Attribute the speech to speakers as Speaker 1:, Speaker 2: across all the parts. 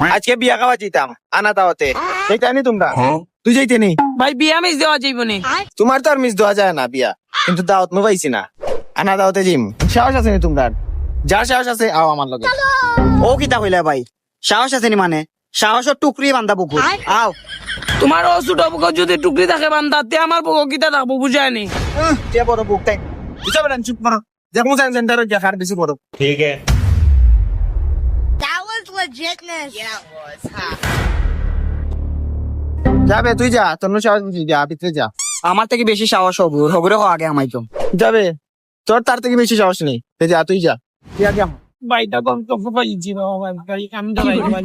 Speaker 1: আজকে বিয়া খাওয়া যেতাম আনা দাওয়াতে এইটা নি তোমরা তুই যাইতে নি
Speaker 2: ভাই বিয়া মিস দেওয়া যাইব নি।
Speaker 1: তোমার তো আর মিস দেওয়া যায় না বিয়া, কিন্তু দাওয়াত মো পাইছি না, আনা দাওয়াতে জিম সাহস আছে নি তোমরা? যার সাহস আছে আও আমার লগে।
Speaker 3: ও কিতা কইলা ভাই, সাহস আছে নি মানে? সাহসের টুকরি বান্ধা বুকুর, আও।
Speaker 2: তোমার ও ছোট বুক যদি টুকরি থাকে বান্ধাতে আমার বুক কিতা থাকবো বুঝায় নি।
Speaker 1: কে বড় বুক তাই বুঝা বেড়ান চুপ মারো, দেখো সেন্টারে দেখার বেশি বড়।
Speaker 4: ठीक है।
Speaker 5: That was legitness. Yeah, it was.
Speaker 1: যাবে তুই যা, তোর সাহস বুঝি যা, ভিতরে যা।
Speaker 3: আমার থেকে বেশি সাহস হবুর হবুরে আগে আমাই তো
Speaker 1: যাবে তোর তার থেকে বেশি সাহস নেই, তুই যা, তুই যা, তুই আগে আম।
Speaker 2: ভাইটা কম তো পাইছি ভাই আমি তো ভাই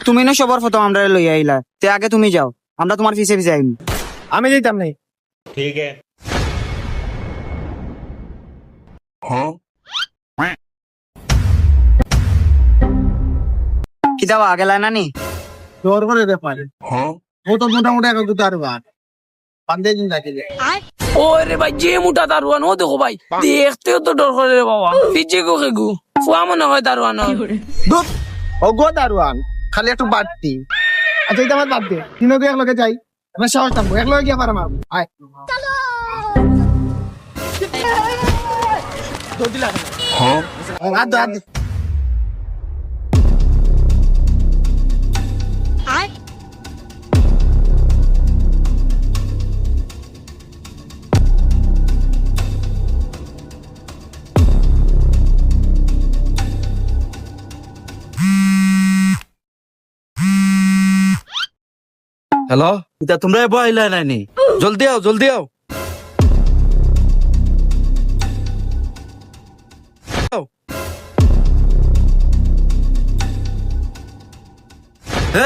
Speaker 3: তুমি না সবার ফটো আমরা লই আইলা, তে আগে তুমি যাও, আমরা তোমার পিছে পিছে আইম।
Speaker 1: আমি যেতাম নাই।
Speaker 4: ठीक है।
Speaker 3: কিতা আগে লাইনা নি?
Speaker 1: তোর করে ব্যাপারে ও তো মোটামুটি এক দুটো আর বার পান্দে দিন রাখি যায়।
Speaker 2: ও রে ভাই যে মোটা দারুয়ান ও দেখো ভাই দেখতেও তো ডর করে রে বাবা পিছে গো খেগু ফুয়া মনে হয় দারুয়ান
Speaker 1: দুধ ও গো দারুয়ান খালি একটু বাড়তি। আচ্ছা এটা আমার বাদ দে, তিনও এক লগে যাই, আমরা সাহস থাকবো, এক লগে গিয়ে পারা মারবো। আয় জলদি লাগে হাত দে, হাত দে।
Speaker 6: হ্যালো, এটা তোমরা এবার আইলা নাইনি? জলদি আও, জলদি আও।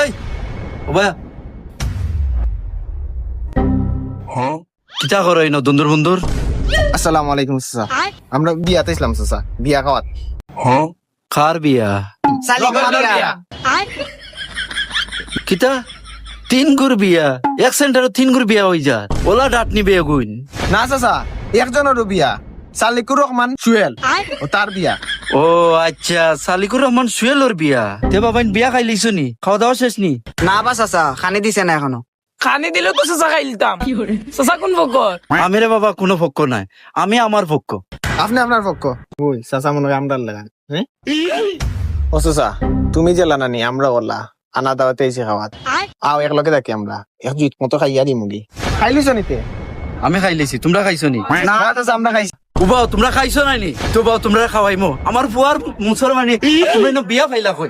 Speaker 6: এই ওবা কিতা করো এই নতুন বন্ধুর?
Speaker 1: আসসালামু আলাইকুম চাচা, আমরা বিয়াতে ইসলাম চাচা, বিয়া খাওয়াত।
Speaker 6: কার বিয়া? কিতা তিন গুর বিয়া? এক সেন্টারে তিন গুর বিয়া হই যা, ওলা ডাটনি বিয়া গুইন।
Speaker 1: না চাচা, একজনেরও বিয়া, সালিকুর রহমান সুয়েল, ও তার বিয়া।
Speaker 6: ও আচ্ছা, সালিকুর রহমান সুয়েলর বিয়া। তে বাবাইন বিয়া খাই লিছো নি? খাওয়া দাওয়া শেষ নি?
Speaker 3: না বাস আসা খানি দিছে না এখনো।
Speaker 2: খানি দিলে তো চাচা খাইলতাম। চাচা কোন বকর?
Speaker 6: আমি রে বাবা কোনো পক্ষ নাই, আমি আমার পক্ষ।
Speaker 1: আপনি আপনার পক্ষ। ওই চাচা মনে হয় আমরার লাগান। ও চাচা তুমি যে লানানি আমরা ওলা আনা দাওয়াতে এসে খাওয়াত, আও এক লগে থাকি আমরা এক জুত মতো খাইয়া দি মুগি। খাইলিছ নিতে?
Speaker 6: আমি খাই লিছি, তোমরা খাইছো নি?
Speaker 1: না চাচা আমরা খাইছি।
Speaker 6: উবাও তোমরা খাইছো নাই নি? তো বাও তোমরা খাওয়াইমো আমার ফুয়ার মুসলমানি, তুমি বিয়া ফাইলা কই?